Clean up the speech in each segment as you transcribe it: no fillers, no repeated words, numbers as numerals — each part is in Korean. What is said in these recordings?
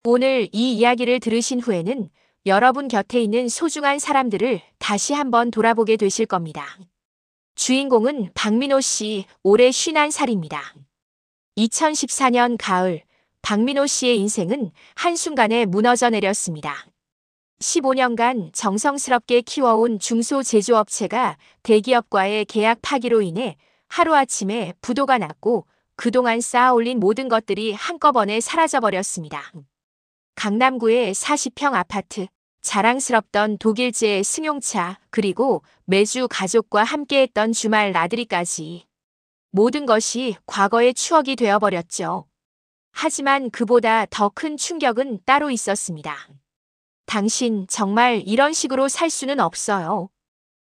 오늘 이 이야기를 들으신 후에는 여러분 곁에 있는 소중한 사람들을 다시 한번 돌아보게 되실 겁니다. 주인공은 박민호 씨, 올해 51살입니다. 2014년 가을, 박민호 씨의 인생은 한순간에 무너져 내렸습니다. 15년간 정성스럽게 키워온 중소제조업체가 대기업과의 계약 파기로 인해 하루아침에 부도가 났고 그동안 쌓아올린 모든 것들이 한꺼번에 사라져버렸습니다. 강남구의 40평 아파트, 자랑스럽던 독일제 승용차, 그리고 매주 가족과 함께했던 주말 나들이까지 모든 것이 과거의 추억이 되어버렸죠. 하지만 그보다 더 큰 충격은 따로 있었습니다. 당신 정말 이런 식으로 살 수는 없어요.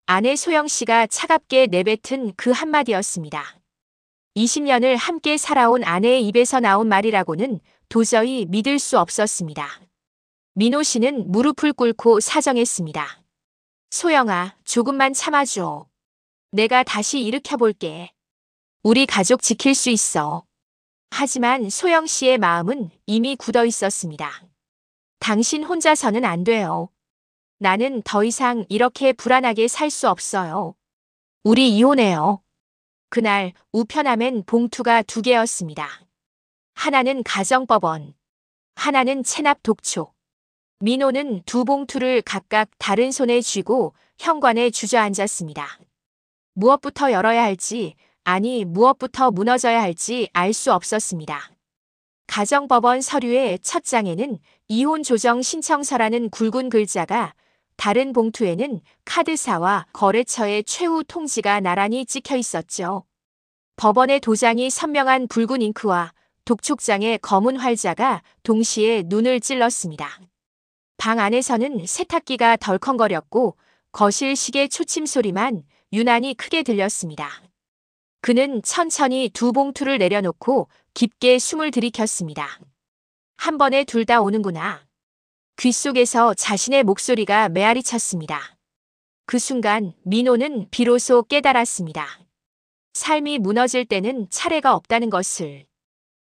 아내 소영 씨가 차갑게 내뱉은 그 한마디였습니다. 20년을 함께 살아온 아내의 입에서 나온 말이라고는 도저히 믿을 수 없었습니다. 민호 씨는 무릎을 꿇고 사정했습니다. 소영아, 조금만 참아줘. 내가 다시 일으켜볼게. 우리 가족 지킬 수 있어. 하지만 소영 씨의 마음은 이미 굳어 있었습니다. 당신 혼자서는 안 돼요. 나는 더 이상 이렇게 불안하게 살 수 없어요. 우리 이혼해요. 그날 우편함엔 봉투가 2개였습니다. 하나는 가정법원, 하나는 체납 독촉. 민호는 2봉투를 각각 다른 손에 쥐고 현관에 주저앉았습니다. 무엇부터 열어야 할지, 아니 무엇부터 무너져야 할지 알 수 없었습니다. 가정법원 서류의 첫 장에는 이혼 조정 신청서라는 굵은 글자가, 다른 봉투에는 카드사와 거래처의 최후 통지가 나란히 찍혀 있었죠. 법원의 도장이 선명한 붉은 잉크와 독촉장의 검은 활자가 동시에 눈을 찔렀습니다. 방 안에서는 세탁기가 덜컹거렸고 거실 시계 초침 소리만 유난히 크게 들렸습니다. 그는 천천히 2봉투를 내려놓고 깊게 숨을 들이켰습니다. 한 번에 둘 다 오는구나. 귓속에서 자신의 목소리가 메아리쳤습니다. 그 순간 민호는 비로소 깨달았습니다. 삶이 무너질 때는 차례가 없다는 것을.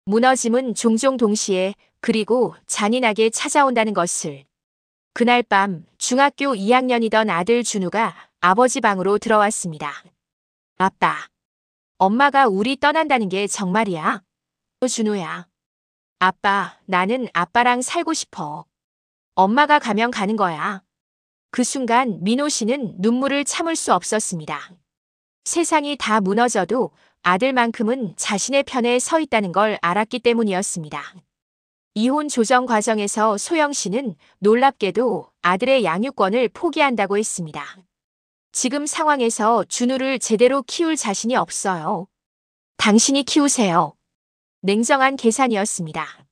무너짐은 종종 동시에, 그리고 잔인하게 찾아온다는 것을. 그날 밤 중학교 2학년이던 아들 준우가 아버지 방으로 들어왔습니다. 아빠, 엄마가 우리 떠난다는 게 정말이야? 준우야. 아빠, 나는 아빠랑 살고 싶어. 엄마가 가면 가는 거야. 그 순간 민호 씨는 눈물을 참을 수 없었습니다. 세상이 다 무너져도 아들만큼은 자신의 편에 서 있다는 걸 알았기 때문이었습니다. 이혼 조정 과정에서 소영 씨는 놀랍게도 아들의 양육권을 포기한다고 했습니다. 지금 상황에서 준우를 제대로 키울 자신이 없어요. 당신이 키우세요. 냉정한 계산이었습니다.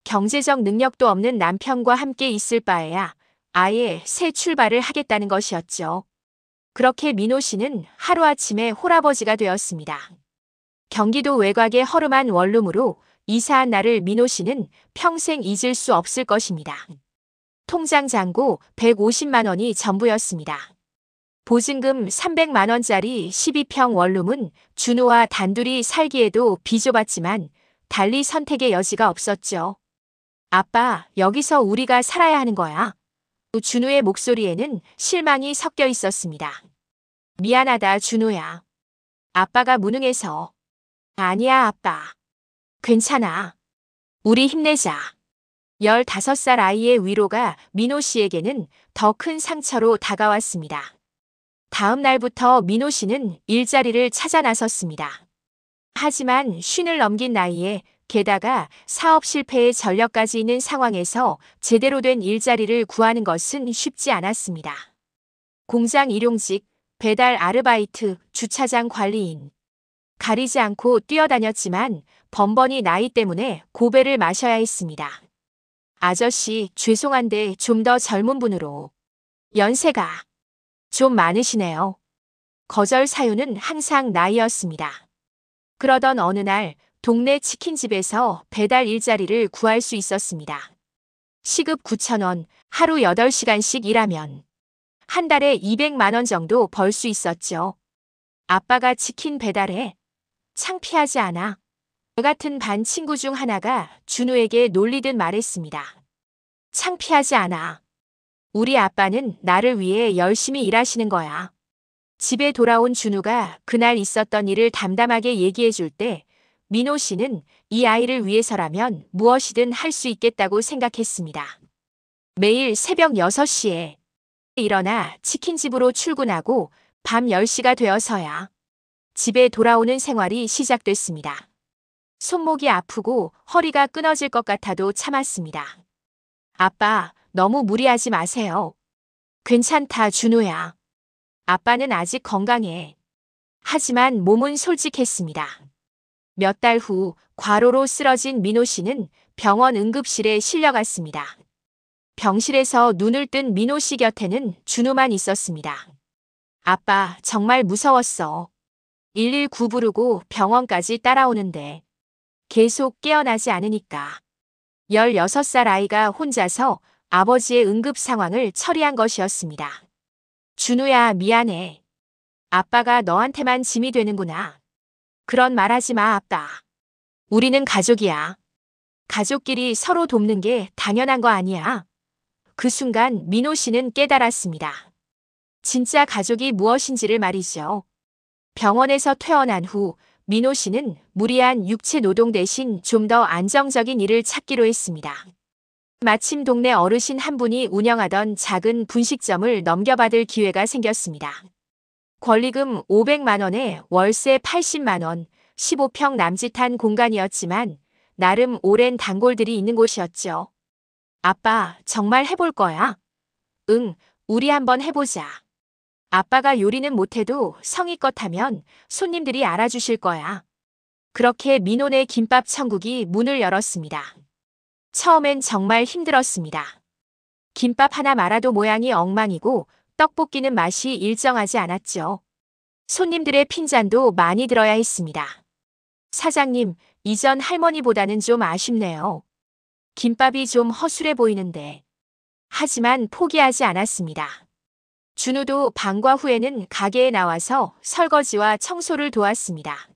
경제적 능력도 없는 남편과 함께 있을 바에야 아예 새 출발을 하겠다는 것이었죠. 그렇게 민호 씨는 하루아침에 홀아버지가 되었습니다. 경기도 외곽의 허름한 원룸으로 이사한 날을 민호 씨는 평생 잊을 수 없을 것입니다. 통장 잔고 150만 원이 전부였습니다. 보증금 300만 원짜리 12평 원룸은 준우와 단둘이 살기에도 비좁았지만 달리 선택의 여지가 없었죠. 아빠, 여기서 우리가 살아야 하는 거야. 준우의 목소리에는 실망이 섞여 있었습니다. 미안하다, 준우야. 아빠가 무능해서. 아니야, 아빠. 괜찮아. 우리 힘내자. 15살 아이의 위로가 민호 씨에게는 더 큰 상처로 다가왔습니다. 다음 날부터 민호 씨는 일자리를 찾아 나섰습니다. 하지만 50을 넘긴 나이에, 게다가 사업 실패의 전력까지 있는 상황에서 제대로 된 일자리를 구하는 것은 쉽지 않았습니다. 공장 일용직, 배달 아르바이트, 주차장 관리인. 가리지 않고 뛰어다녔지만 번번이 나이 때문에 고배를 마셔야 했습니다. 아저씨, 죄송한데 좀 더 젊은 분으로. 연세가 좀 많으시네요. 거절 사유는 항상 나이였습니다. 그러던 어느 날 동네 치킨집에서 배달 일자리를 구할 수 있었습니다. 시급 9,000원, 하루 8시간씩 일하면 한 달에 200만 원 정도 벌 수 있었죠. 아빠가 치킨 배달해? 창피하지 않아? 저 같은 반 친구 중 하나가 준우에게 놀리듯 말했습니다. 창피하지 않아. 우리 아빠는 나를 위해 열심히 일하시는 거야. 집에 돌아온 준우가 그날 있었던 일을 담담하게 얘기해 줄 때 민호 씨는 이 아이를 위해서라면 무엇이든 할 수 있겠다고 생각했습니다. 매일 새벽 6시에 일어나 치킨집으로 출근하고 밤 10시가 되어서야 집에 돌아오는 생활이 시작됐습니다. 손목이 아프고 허리가 끊어질 것 같아도 참았습니다. 아빠, 너무 무리하지 마세요. 괜찮다, 준호야. 아빠는 아직 건강해. 하지만 몸은 솔직했습니다. 몇 달 후 과로로 쓰러진 민호 씨는 병원 응급실에 실려갔습니다. 병실에서 눈을 뜬 민호 씨 곁에는 준우만 있었습니다. 아빠, 정말 무서웠어. 119 부르고 병원까지 따라오는데 계속 깨어나지 않으니까. 16살 아이가 혼자서 아버지의 응급 상황을 처리한 것이었습니다. 준우야, 미안해. 아빠가 너한테만 짐이 되는구나. 그런 말 하지 마, 아빠. 우리는 가족이야. 가족끼리 서로 돕는 게 당연한 거 아니야. 그 순간 민호 씨는 깨달았습니다. 진짜 가족이 무엇인지를 말이죠. 병원에서 퇴원한 후 민호 씨는 무리한 육체 노동 대신 좀 더 안정적인 일을 찾기로 했습니다. 마침 동네 어르신 한 분이 운영하던 작은 분식점을 넘겨받을 기회가 생겼습니다. 권리금 500만 원에 월세 80만 원, 15평 남짓한 공간이었지만 나름 오랜 단골들이 있는 곳이었죠. 아빠, 정말 해볼 거야? 응, 우리 한번 해보자. 아빠가 요리는 못해도 성의껏 하면 손님들이 알아주실 거야. 그렇게 민호네 김밥 천국이 문을 열었습니다. 처음엔 정말 힘들었습니다. 김밥 하나 말아도 모양이 엉망이고 떡볶이는 맛이 일정하지 않았죠. 손님들의 핀잔도 많이 들어야 했습니다. 사장님, 이전 할머니보다는 좀 아쉽네요. 김밥이 좀 허술해 보이는데. 하지만 포기하지 않았습니다. 준우도 방과 후에는 가게에 나와서 설거지와 청소를 도왔습니다.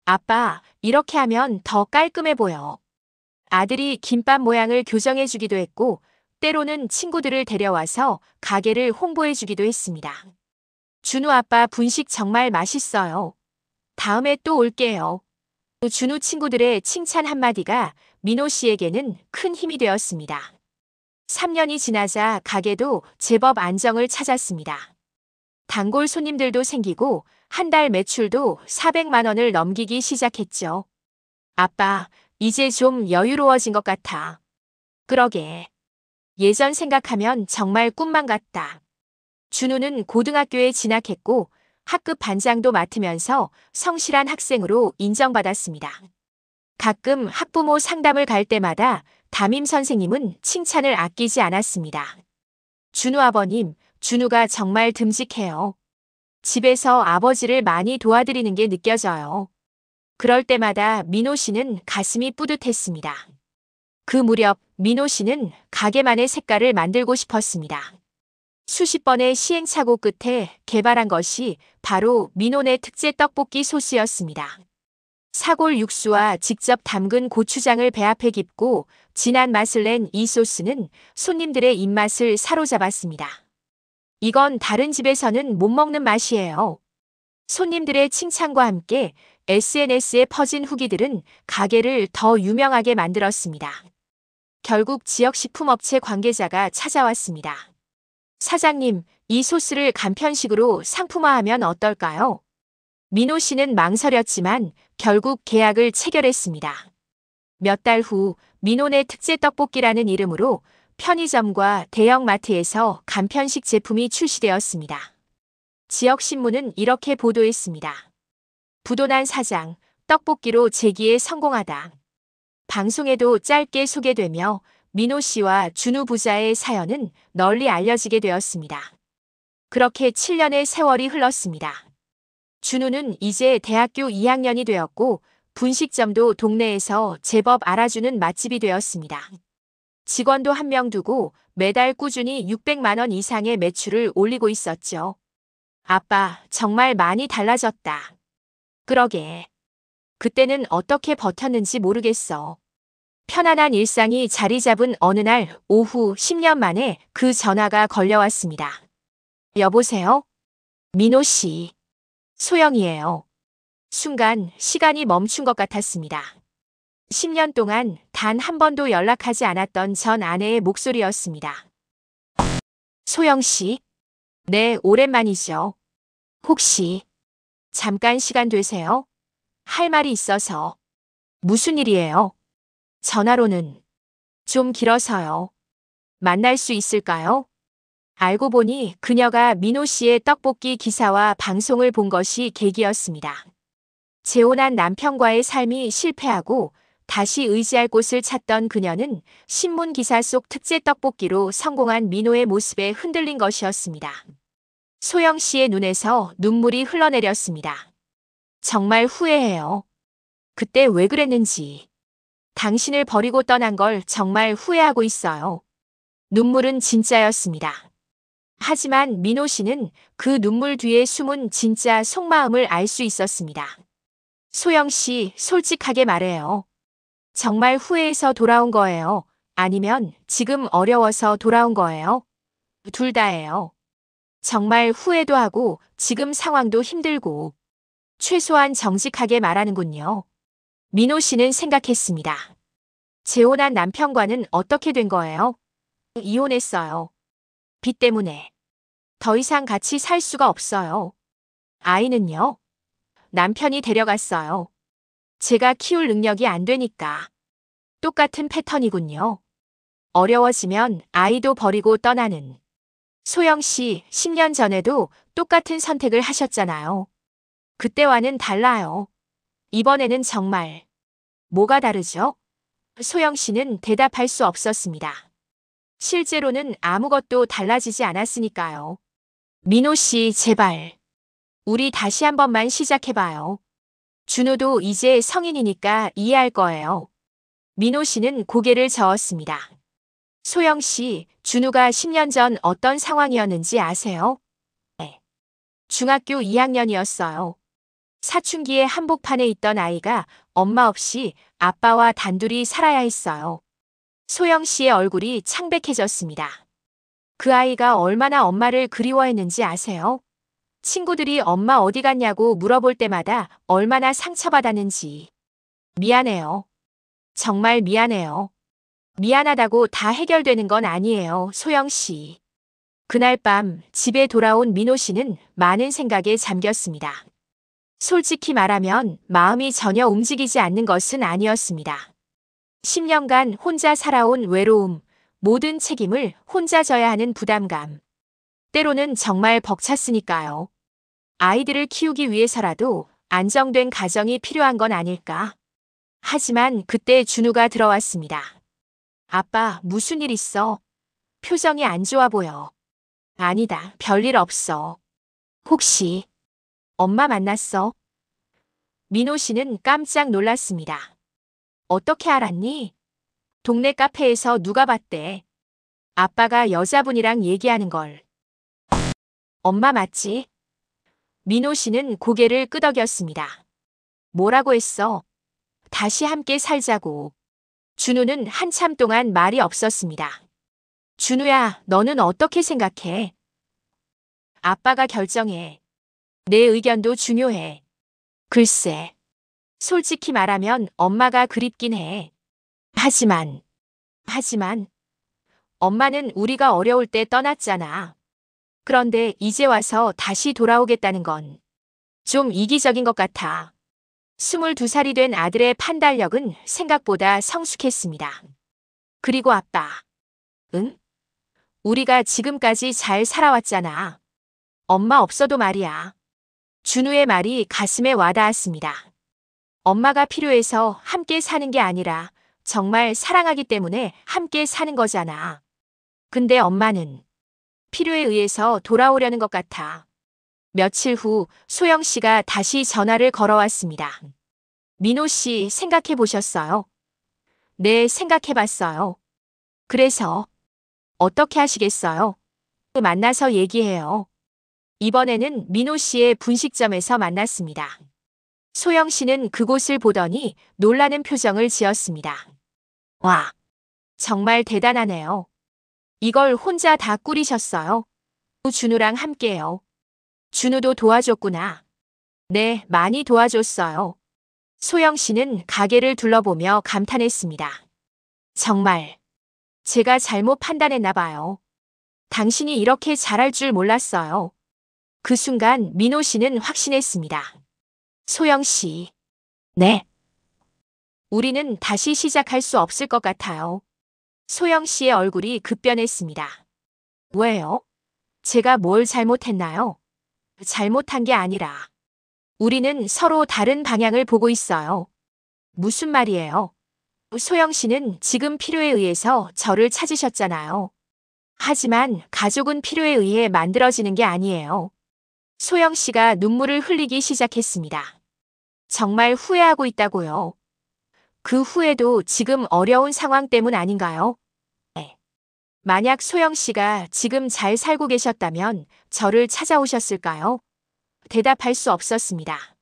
아빠, 이렇게 하면 더 깔끔해 보여. 아들이 김밥 모양을 교정해 주기도 했고 때로는 친구들을 데려와서 가게를 홍보해 주기도 했습니다. 준우 아빠 분식 정말 맛있어요. 다음에 또 올게요. 준우 친구들의 칭찬 한마디가 민호 씨에게는 큰 힘이 되었습니다. 3년이 지나자 가게도 제법 안정을 찾았습니다. 단골 손님들도 생기고 한 달 매출도 400만 원을 넘기기 시작했죠. 아빠, 이제 좀 여유로워진 것 같아. 그러게. 예전 생각하면 정말 꿈만 같다. 준우는 고등학교에 진학했고 학급 반장도 맡으면서 성실한 학생으로 인정받았습니다. 가끔 학부모 상담을 갈 때마다 담임 선생님은 칭찬을 아끼지 않았습니다. 준우 아버님, 준우가 정말 듬직해요. 집에서 아버지를 많이 도와드리는 게 느껴져요. 그럴 때마다 민호 씨는 가슴이 뿌듯했습니다. 그 무렵 민호 씨는 가게만의 색깔을 만들고 싶었습니다. 수십 번의 시행착오 끝에 개발한 것이 바로 민호네 특제 떡볶이 소스였습니다. 사골 육수와 직접 담근 고추장을 배합해 깁고 진한 맛을 낸 이 소스는 손님들의 입맛을 사로잡았습니다. 이건 다른 집에서는 못 먹는 맛이에요. 손님들의 칭찬과 함께 SNS에 퍼진 후기들은 가게를 더 유명하게 만들었습니다. 결국 지역식품업체 관계자가 찾아왔습니다. 사장님, 이 소스를 간편식으로 상품화하면 어떨까요? 민호 씨는 망설였지만 결국 계약을 체결했습니다. 몇 달 후 민호네 특제 떡볶이라는 이름으로 편의점과 대형마트에서 간편식 제품이 출시되었습니다. 지역신문은 이렇게 보도했습니다. 부도난 사장, 떡볶이로 재기에 성공하다. 방송에도 짧게 소개되며 민호 씨와 준우 부자의 사연은 널리 알려지게 되었습니다. 그렇게 7년의 세월이 흘렀습니다. 준우는 이제 대학교 2학년이 되었고 분식점도 동네에서 제법 알아주는 맛집이 되었습니다. 직원도 한 명 두고 매달 꾸준히 600만 원 이상의 매출을 올리고 있었죠. 아빠, 정말 많이 달라졌다. 그러게. 그때는 어떻게 버텼는지 모르겠어. 편안한 일상이 자리 잡은 어느 날 오후 10년 만에 그 전화가 걸려왔습니다. 여보세요? 민호 씨. 소영이에요. 순간 시간이 멈춘 것 같았습니다. 10년 동안 단 한 번도 연락하지 않았던 전 아내의 목소리였습니다. 소영 씨? 네, 오랜만이죠. 혹시 잠깐 시간 되세요? 할 말이 있어서. 무슨 일이에요? 전화로는 좀 길어서요. 만날 수 있을까요? 알고 보니 그녀가 민호 씨의 떡볶이 기사와 방송을 본 것이 계기였습니다. 재혼한 남편과의 삶이 실패하고 다시 의지할 곳을 찾던 그녀는 신문 기사 속 특제 떡볶이로 성공한 민호의 모습에 흔들린 것이었습니다. 소영 씨의 눈에서 눈물이 흘러내렸습니다. 정말 후회해요. 그때 왜 그랬는지. 당신을 버리고 떠난 걸 정말 후회하고 있어요. 눈물은 진짜였습니다. 하지만 민호 씨는 그 눈물 뒤에 숨은 진짜 속마음을 알 수 있었습니다. 소영 씨, 솔직하게 말해요. 정말 후회해서 돌아온 거예요? 아니면 지금 어려워서 돌아온 거예요? 둘 다예요. 정말 후회도 하고 지금 상황도 힘들고 최소한 정직하게 말하는군요. 민호 씨는 생각했습니다. 재혼한 남편과는 어떻게 된 거예요? 이혼했어요. 빚 때문에. 더 이상 같이 살 수가 없어요. 아이는요? 남편이 데려갔어요. 제가 키울 능력이 안 되니까. 똑같은 패턴이군요. 어려워지면 아이도 버리고 떠나는. 소영 씨, 10년 전에도 똑같은 선택을 하셨잖아요. 그때와는 달라요. 이번에는 정말. 뭐가 다르죠? 소영 씨는 대답할 수 없었습니다. 실제로는 아무것도 달라지지 않았으니까요. 민호 씨, 제발. 우리 다시 한 번만 시작해봐요. 준우도 이제 성인이니까 이해할 거예요. 민호 씨는 고개를 저었습니다. 소영 씨, 준우가 10년 전 어떤 상황이었는지 아세요? 네. 중학교 2학년이었어요. 사춘기에 한복판에 있던 아이가 엄마 없이 아빠와 단둘이 살아야 했어요. 소영 씨의 얼굴이 창백해졌습니다. 그 아이가 얼마나 엄마를 그리워했는지 아세요? 친구들이 엄마 어디 갔냐고 물어볼 때마다 얼마나 상처받았는지. 미안해요. 정말 미안해요. 미안하다고 다 해결되는 건 아니에요, 소영 씨. 그날 밤 집에 돌아온 민호 씨는 많은 생각에 잠겼습니다. 솔직히 말하면 마음이 전혀 움직이지 않는 것은 아니었습니다. 10년간 혼자 살아온 외로움, 모든 책임을 혼자 져야 하는 부담감. 때로는 정말 벅찼으니까요. 아이들을 키우기 위해서라도 안정된 가정이 필요한 건 아닐까? 하지만 그때 준우가 들어왔습니다. 아빠, 무슨 일 있어? 표정이 안 좋아 보여. 아니다, 별일 없어. 혹시 엄마 만났어? 민호 씨는 깜짝 놀랐습니다. 어떻게 알았니? 동네 카페에서 누가 봤대. 아빠가 여자분이랑 얘기하는 걸. 엄마 맞지? 민호 씨는 고개를 끄덕였습니다. 뭐라고 했어? 다시 함께 살자고. 준우는 한참 동안 말이 없었습니다. 준우야, 너는 어떻게 생각해? 아빠가 결정해. 내 의견도 중요해. 글쎄. 솔직히 말하면 엄마가 그립긴 해. 하지만 엄마는 우리가 어려울 때 떠났잖아. 그런데 이제 와서 다시 돌아오겠다는 건 좀 이기적인 것 같아. 22살이 된 아들의 판단력은 생각보다 성숙했습니다. 그리고 아빠. 응? 우리가 지금까지 잘 살아왔잖아. 엄마 없어도 말이야. 준우의 말이 가슴에 와닿았습니다. 엄마가 필요해서 함께 사는 게 아니라 정말 사랑하기 때문에 함께 사는 거잖아. 근데 엄마는 필요에 의해서 돌아오려는 것 같아. 며칠 후 소영 씨가 다시 전화를 걸어왔습니다. 민호 씨 생각해 보셨어요? 네, 생각해 봤어요. 그래서 어떻게 하시겠어요? 만나서 얘기해요. 이번에는 민호 씨의 분식점에서 만났습니다. 소영 씨는 그곳을 보더니 놀라는 표정을 지었습니다. 와, 정말 대단하네요. 이걸 혼자 다 꾸리셨어요? 준우랑 함께요. 준우도 도와줬구나. 네, 많이 도와줬어요. 소영 씨는 가게를 둘러보며 감탄했습니다. 정말 제가 잘못 판단했나 봐요. 당신이 이렇게 잘할 줄 몰랐어요. 그 순간 민호 씨는 확신했습니다. 소영 씨. 네. 우리는 다시 시작할 수 없을 것 같아요. 소영 씨의 얼굴이 급변했습니다. 왜요? 제가 뭘 잘못했나요? 잘못한 게 아니라 우리는 서로 다른 방향을 보고 있어요. 무슨 말이에요? 소영 씨는 지금 필요에 의해서 저를 찾으셨잖아요. 하지만 가족은 필요에 의해 만들어지는 게 아니에요. 소영 씨가 눈물을 흘리기 시작했습니다. 정말 후회하고 있다고요. 그 후회도 지금 어려운 상황 때문 아닌가요? 네. 만약 소영 씨가 지금 잘 살고 계셨다면 저를 찾아오셨을까요? 대답할 수 없었습니다.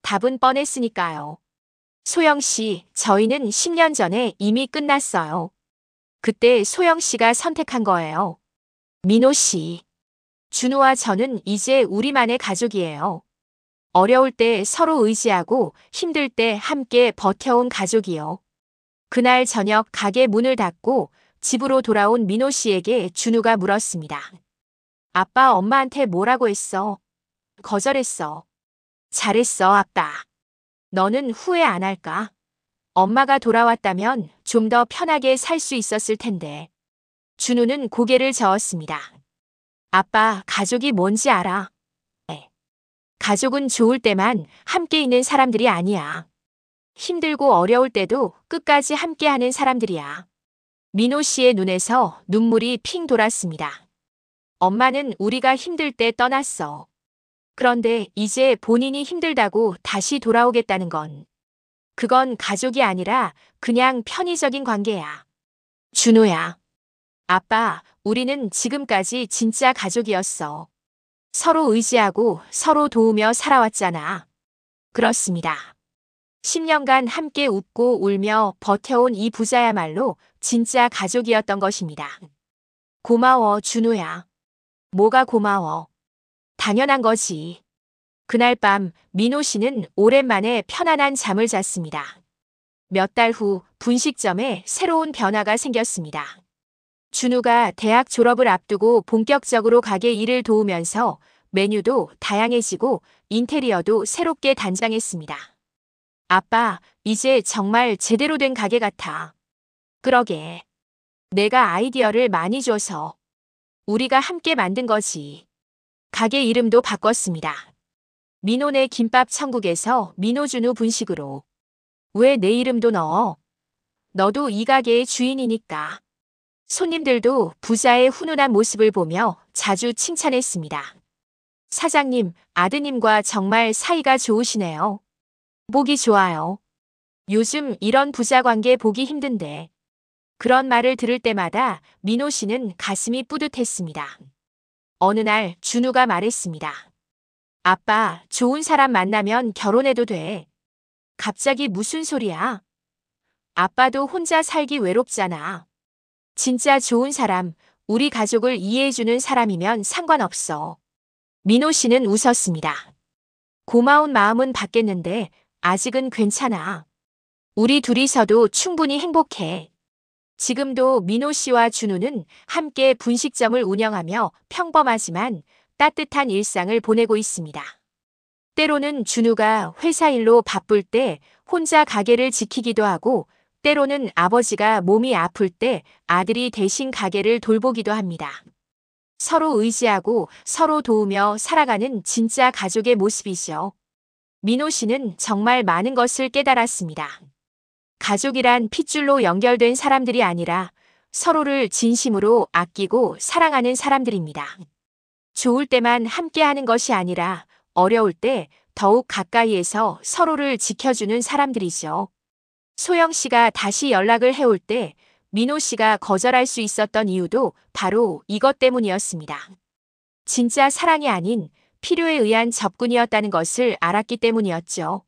답은 뻔했으니까요. 소영 씨, 저희는 10년 전에 이미 끝났어요. 그때 소영 씨가 선택한 거예요. 민호 씨. 준우와 저는 이제 우리만의 가족이에요. 어려울 때 서로 의지하고 힘들 때 함께 버텨온 가족이요. 그날 저녁 가게 문을 닫고 집으로 돌아온 민호 씨에게 준우가 물었습니다. 아빠 엄마한테 뭐라고 했어? 거절했어. 잘했어, 아빠. 너는 후회 안 할까? 엄마가 돌아왔다면 좀 더 편하게 살 수 있었을 텐데. 준우는 고개를 저었습니다. 아빠, 가족이 뭔지 알아? 네. 가족은 좋을 때만 함께 있는 사람들이 아니야. 힘들고 어려울 때도 끝까지 함께하는 사람들이야. 민호 씨의 눈에서 눈물이 핑 돌았습니다. 엄마는 우리가 힘들 때 떠났어. 그런데 이제 본인이 힘들다고 다시 돌아오겠다는 건 그건 가족이 아니라 그냥 편의적인 관계야. 준호야. 아빠, 우리는 지금까지 진짜 가족이었어. 서로 의지하고 서로 도우며 살아왔잖아. 그렇습니다. 10년간 함께 웃고 울며 버텨온 이 부자야말로 진짜 가족이었던 것입니다. 고마워, 준호야. 뭐가 고마워? 당연한 거지. 그날 밤 민호 씨는 오랜만에 편안한 잠을 잤습니다. 몇 달 후 분식점에 새로운 변화가 생겼습니다. 준우가 대학 졸업을 앞두고 본격적으로 가게 일을 도우면서 메뉴도 다양해지고 인테리어도 새롭게 단장했습니다. 아빠, 이제 정말 제대로 된 가게 같아. 그러게. 내가 아이디어를 많이 줘서 우리가 함께 만든 거지. 가게 이름도 바꿨습니다. 민호네 김밥 천국에서 민호준우 분식으로. 왜 내 이름도 넣어? 너도 이 가게의 주인이니까. 손님들도 부자의 훈훈한 모습을 보며 자주 칭찬했습니다. 사장님, 아드님과 정말 사이가 좋으시네요. 보기 좋아요. 요즘 이런 부자 관계 보기 힘든데. 그런 말을 들을 때마다 민호 씨는 가슴이 뿌듯했습니다. 어느 날 준우가 말했습니다. 아빠, 좋은 사람 만나면 결혼해도 돼. 갑자기 무슨 소리야? 아빠도 혼자 살기 외롭잖아. 진짜 좋은 사람, 우리 가족을 이해해주는 사람이면 상관없어. 민호 씨는 웃었습니다. 고마운 마음은 받겠는데 아직은 괜찮아. 우리 둘이서도 충분히 행복해. 지금도 민호 씨와 준우는 함께 분식점을 운영하며 평범하지만 따뜻한 일상을 보내고 있습니다. 때로는 준우가 회사 일로 바쁠 때 혼자 가게를 지키기도 하고 때로는 아버지가 몸이 아플 때 아들이 대신 가게를 돌보기도 합니다. 서로 의지하고 서로 도우며 살아가는 진짜 가족의 모습이죠. 민호 씨는 정말 많은 것을 깨달았습니다. 가족이란 핏줄로 연결된 사람들이 아니라 서로를 진심으로 아끼고 사랑하는 사람들입니다. 좋을 때만 함께하는 것이 아니라 어려울 때 더욱 가까이에서 서로를 지켜주는 사람들이죠. 소영 씨가 다시 연락을 해올 때 민호 씨가 거절할 수 있었던 이유도 바로 이것 때문이었습니다. 진짜 사랑이 아닌 필요에 의한 접근이었다는 것을 알았기 때문이었죠.